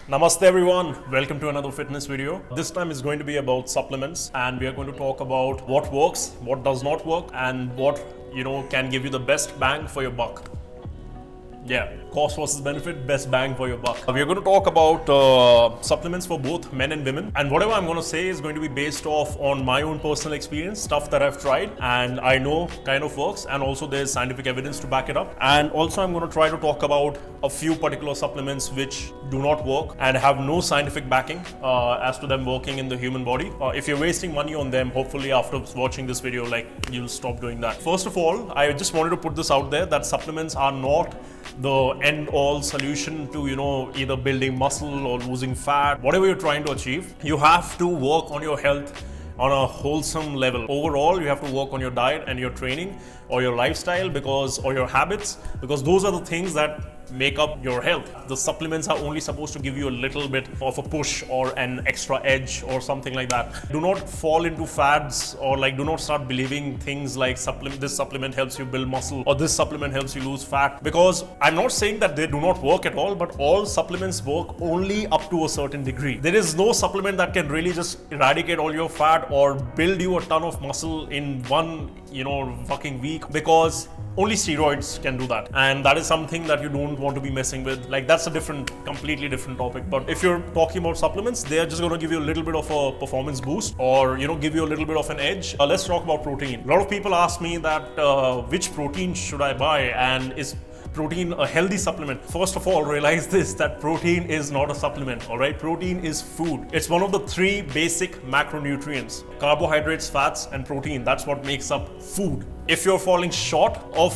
Namaste everyone, welcome to another fitness video. This time is going to be about supplements and we are going to talk about what works, what does not work and what can give you the best bang for your buck. Yeah, cost versus benefit, best bang for your buck. We are going to talk about supplements for both men and women, and whatever I'm going to say is going to be based off on my own personal experience, stuff that I've tried and I know kind of works, and also there's scientific evidence to back it up. And also I'm going to try to talk about a few particular supplements which do not work and have no scientific backing as to them working in the human body. If you're wasting money on them, hopefully after watching this video, you'll stop doing that. First of all, I just wanted to put this out there that supplements are not the end-all solution to either building muscle or losing fat. Whatever you're trying to achieve, you have to work on your health on a wholesome level. Overall, you have to work on your diet and your training or your lifestyle or your habits, because those are the things that make up your health. The supplements are only supposed to give you a little bit of a push or an extra edge or something like that. Do not fall into fads or do not start believing things like this supplement helps you build muscle or this supplement helps you lose fat, because I'm not saying that they do not work at all, but all supplements work only up to a certain degree. There is no supplement that can really just eradicate all your fat or build you a ton of muscle in one fucking week, because only steroids can do that, and that is something that you don't want to be messing with. That's a completely different topic. But if you're talking about supplements, they are just going to give you a little bit of a performance boost or give you a little bit of an edge. Let's talk about protein. A lot of people ask me that which protein should I buy, and is protein a healthy supplement? First of all, realize this, that protein is not a supplement, all right? Protein is food. It's one of the three basic macronutrients: carbohydrates, fats, and protein. That's what makes up food. If you're falling short of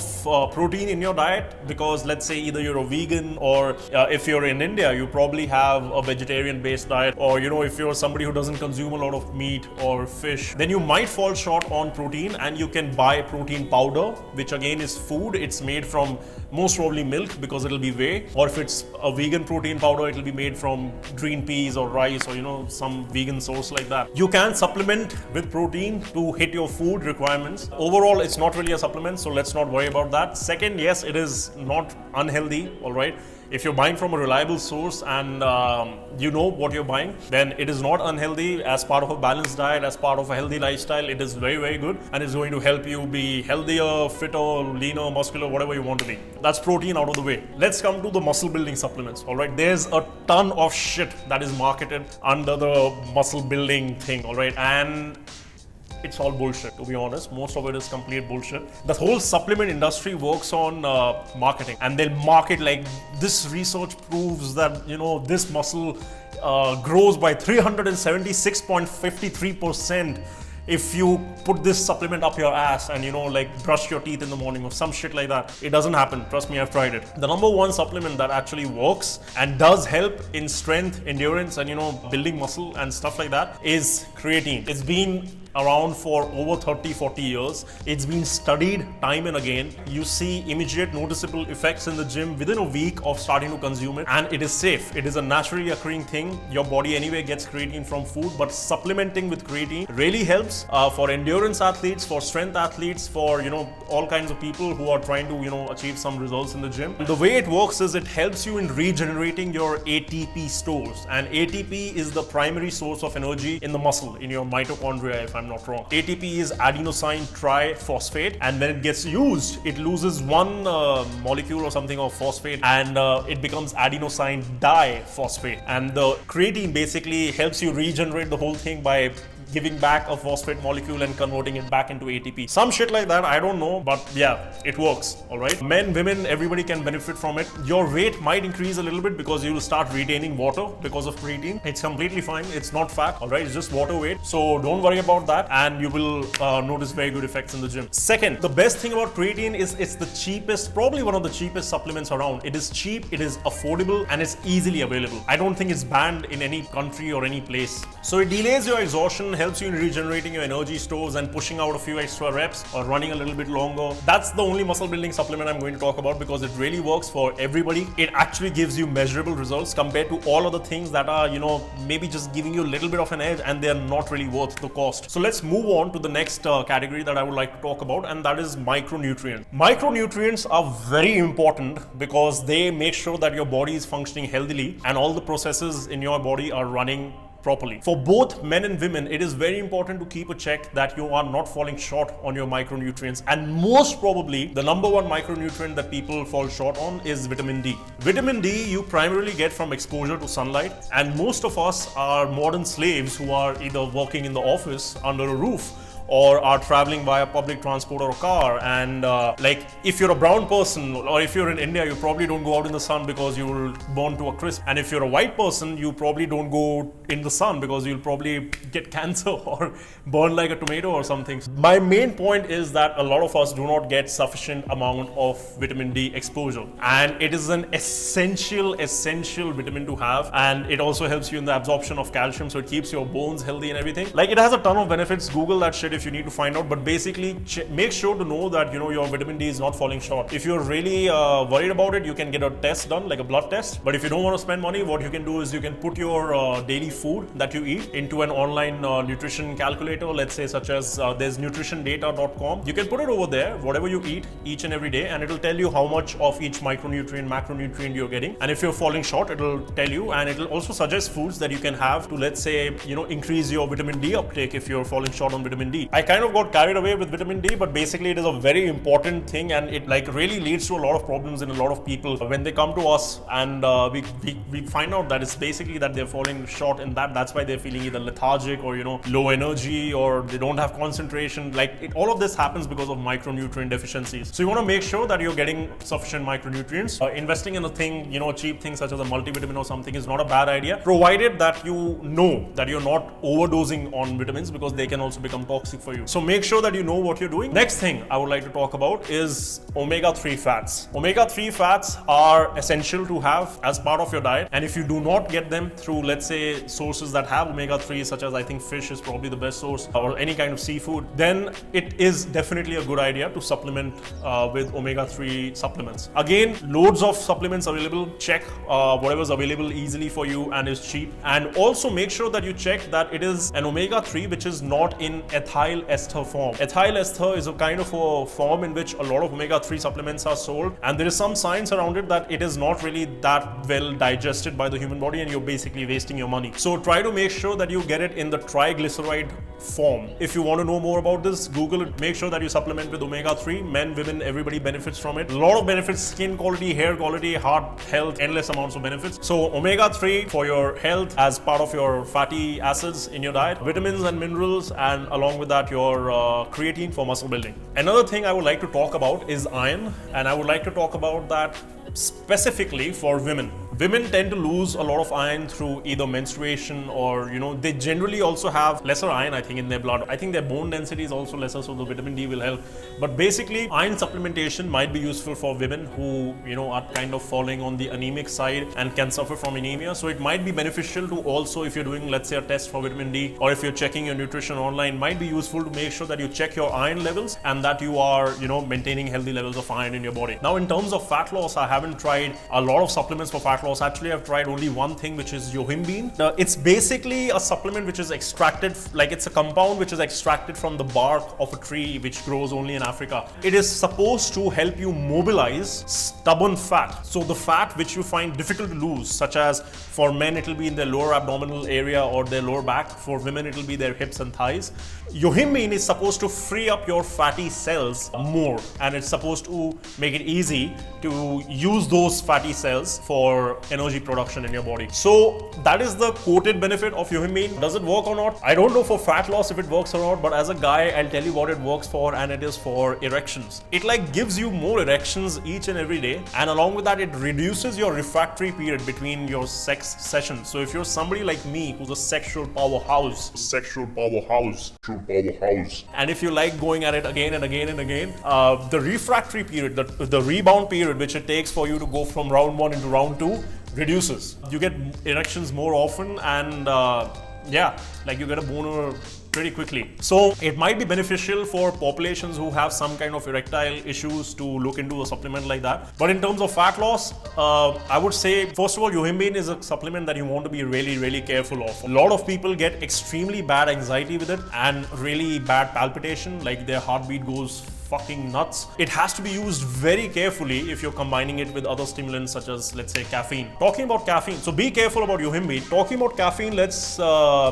protein in your diet, because let's say either you're a vegan or if you're in India, you probably have a vegetarian based diet, or if you're somebody who doesn't consume a lot of meat or fish, then you might fall short on protein, and you can buy protein powder, which again is food. It's made from most probably milk, because it'll be whey, or if it's a vegan protein powder, it'll be made from green peas or rice or some vegan source like that. You can supplement with protein to hit your food requirements. Overall, it's not really a supplement, so let's not worry about that. Second, yes, it is not unhealthy, all right? If you're buying from a reliable source and you know what you're buying, then it is not unhealthy. As part of a balanced diet, as part of a healthy lifestyle, it is very, very good, and it's going to help you be healthier, fitter, leaner, muscular, whatever you want to be. That's protein out of the way. Let's come to the muscle building supplements, all right? There's a ton of shit that is marketed under the muscle building thing, all right? And it's all bullshit, to be honest. Most of it is complete bullshit. The whole supplement industry works on marketing, and they'll market this research proves that this muscle grows by 376.53% if you put this supplement up your ass and brush your teeth in the morning or some shit like that. It doesn't happen. Trust me, I've tried it. The number one supplement that actually works and does help in strength, endurance, and building muscle and stuff like that is creatine. It's been around for over 30-40 years. It's been studied time and again. You see immediate noticeable effects in the gym within a week of starting to consume it, and it is safe. It is a naturally occurring thing. Your body anyway gets creatine from food, but supplementing with creatine really helps for endurance athletes, for strength athletes, for all kinds of people who are trying to achieve some results in the gym. The way it works is it helps you in regenerating your ATP stores, and ATP is the primary source of energy in the muscle, in your mitochondria, if I'm not wrong. ATP is adenosine triphosphate, and when it gets used, it loses one molecule or something of phosphate, and it becomes adenosine diphosphate. And the creatine basically helps you regenerate the whole thing by giving back a phosphate molecule and converting it back into ATP. Some shit like that, I don't know, but yeah, it works, all right? Men, women, everybody can benefit from it. Your weight might increase a little bit because you will start retaining water because of creatine. It's completely fine. It's not fat, all right? It's just water weight. So don't worry about that, and you will notice very good effects in the gym. Second, the best thing about creatine is it's the cheapest, probably one of the cheapest supplements around. It is cheap, it is affordable, and it's easily available. I don't think it's banned in any country or any place. So it delays your exhaustion, helps you in regenerating your energy stores and pushing out a few extra reps or running a little bit longer. That's the only muscle building supplement I'm going to talk about because it really works for everybody. It actually gives you measurable results compared to all other things that are, maybe just giving you a little bit of an edge and they're not really worth the cost. So let's move on to the next category that I would like to talk about, and that is micronutrients. Micronutrients are very important because they make sure that your body is functioning healthily and all the processes in your body are running properly. For both men and women, it is very important to keep a check that you are not falling short on your micronutrients. And most probably, the number one micronutrient that people fall short on is vitamin D. Vitamin D you primarily get from exposure to sunlight, and most of us are modern slaves who are either working in the office under a roof or are traveling via public transport or a car. And like if you're a brown person or if you're in India, you probably don't go out in the sun because you will burn to a crisp. And if you're a white person, you probably don't go in the sun because you'll probably get cancer or burn like a tomato or something. My main point is that a lot of us do not get sufficient amount of vitamin D exposure, and it is an essential vitamin to have, and it also helps you in the absorption of calcium, so it keeps your bones healthy and everything. Like, it has a ton of benefits. Google that shit if you need to find out, but basically make sure to know that your vitamin D is not falling short. If you're really worried about it, you can get a test done, like a blood test. But if you don't want to spend money, what you can do is you can put your daily food that you eat into an online nutrition calculator, let's say, such as there's nutritiondata.com. You can put it over there, whatever you eat each and every day, and it'll tell you how much of each micronutrient, macronutrient you're getting. And if you're falling short, it'll tell you, and it'll also suggest foods that you can have to, let's say, increase your vitamin D uptake if you're falling short on vitamin D. I kind of got carried away with vitamin D, but basically it is a very important thing, and it really leads to a lot of problems in a lot of people when they come to us, and we find out that it's basically that they're falling short in that's why they're feeling either lethargic or low energy, or they don't have concentration. All of this happens because of micronutrient deficiencies. So you want to make sure that you're getting sufficient micronutrients. Investing in a thing, cheap thing such as a multivitamin or something is not a bad idea, provided that you know that you're not overdosing on vitamins, because they can also become toxic for you. So make sure that you know what you're doing. Next thing I would like to talk about is omega-3 fats. Omega-3 fats are essential to have as part of your diet, and if you do not get them through, let's say, sources that have omega-3, such as I think fish is probably the best source, or any kind of seafood, then it is definitely a good idea to supplement with omega-3 supplements. Again, loads of supplements available. Check whatever's available easily for you and is cheap, and also make sure that you check that it is an omega-3 which is not in ethyl ester form. Ethyl ester is a kind of a form in which a lot of omega-3 supplements are sold, and there is some science around it that it is not really that well digested by the human body, and you're basically wasting your money. So try to make sure that you get it in the triglyceride form. If you want to know more about this, Google it. Make sure that you supplement with omega-3. Men, women, everybody benefits from it. A lot of benefits: skin quality, hair quality, heart health, endless amounts of benefits. So omega-3 for your health as part of your fatty acids in your diet, vitamins and minerals, and along with that your creatine for muscle building. Another thing I would like to talk about is iron, and I would like to talk about that specifically for women. Women tend to lose a lot of iron through either menstruation or, they generally also have lesser iron, I think, in their blood. I think their bone density is also lesser, so the vitamin D will help. But basically, iron supplementation might be useful for women who, are kind of falling on the anemic side and can suffer from anemia. So it might be beneficial to also, if you're doing, let's say, a test for vitamin D, or if you're checking your nutrition online, might be useful to make sure that you check your iron levels and that you are, maintaining healthy levels of iron in your body. Now, in terms of fat loss, I haven't tried a lot of supplements for fat loss. Actually, I've tried only one thing, which is Yohimbine. It's basically a supplement which is extracted, it's a compound which is extracted from the bark of a tree which grows only in Africa. It is supposed to help you mobilize stubborn fat. So the fat which you find difficult to lose, such as for men, it will be in their lower abdominal area or their lower back. For women, it will be their hips and thighs. Yohimbine is supposed to free up your fatty cells more, and it's supposed to make it easy to use those fatty cells for energy production in your body. So that is the quoted benefit of Yohimbine. Does it work or not? I don't know for fat loss if it works or not, but as a guy, I'll tell you what it works for, and it is for erections. It gives you more erections each and every day, and along with that, it reduces your refractory period between your sex sessions. So if you're somebody like me who's a sexual powerhouse, and if you like going at it again and again and again, the refractory period, the rebound period which it takes for you to go from round 1 into round 2 reduces. You get erections more often, and you get a boner pretty quickly. So it might be beneficial for populations who have some kind of erectile issues to look into a supplement like that. But in terms of fat loss, I would say, first of all, Yohimbine is a supplement that you want to be really careful of. A lot of people get extremely bad anxiety with it and really bad palpitation, like their heartbeat goes fucking nuts. It has to be used very carefully if you're combining it with other stimulants such as, let's say, caffeine. Talking about caffeine, so be careful about Yohimbine. Talking about caffeine, let's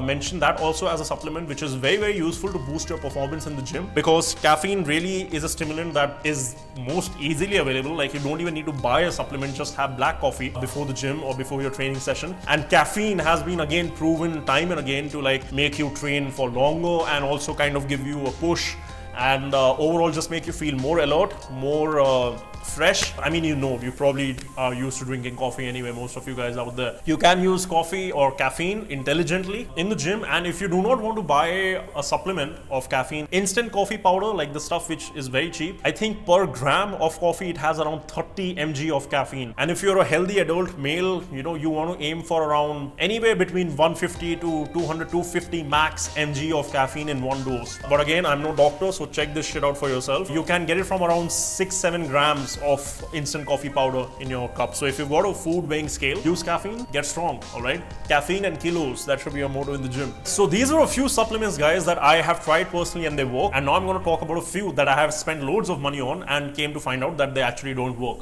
mention that also as a supplement which is very useful to boost your performance in the gym, because caffeine really is a stimulant that is most easily available. Like, you don't even need to buy a supplement, just have black coffee before the gym or before your training session. And caffeine has been again proven time and again to like make you train for longer and also kind of give you a push and overall just make you feel more alert, more fresh. I mean, you probably are used to drinking coffee anyway, most of you guys out there. You can use coffee or caffeine intelligently in the gym, and if you do not want to buy a supplement of caffeine, instant coffee powder, like the stuff which is very cheap, I think per gram of coffee it has around 30 mg of caffeine. And if you're a healthy adult male, you want to aim for around anywhere between 150 to 200 250 max mg of caffeine in one dose. But again, I'm no doctor, so check this shit out for yourself. You can get it from around 6-7 grams of instant coffee powder in your cup. So if you've got a food weighing scale, use caffeine, get strong, all right? Caffeine and kilos, that should be your motto in the gym. So these are a few supplements, guys, that I have tried personally and they work. And now I'm going to talk about a few that I have spent loads of money on and came to find out that they actually don't work.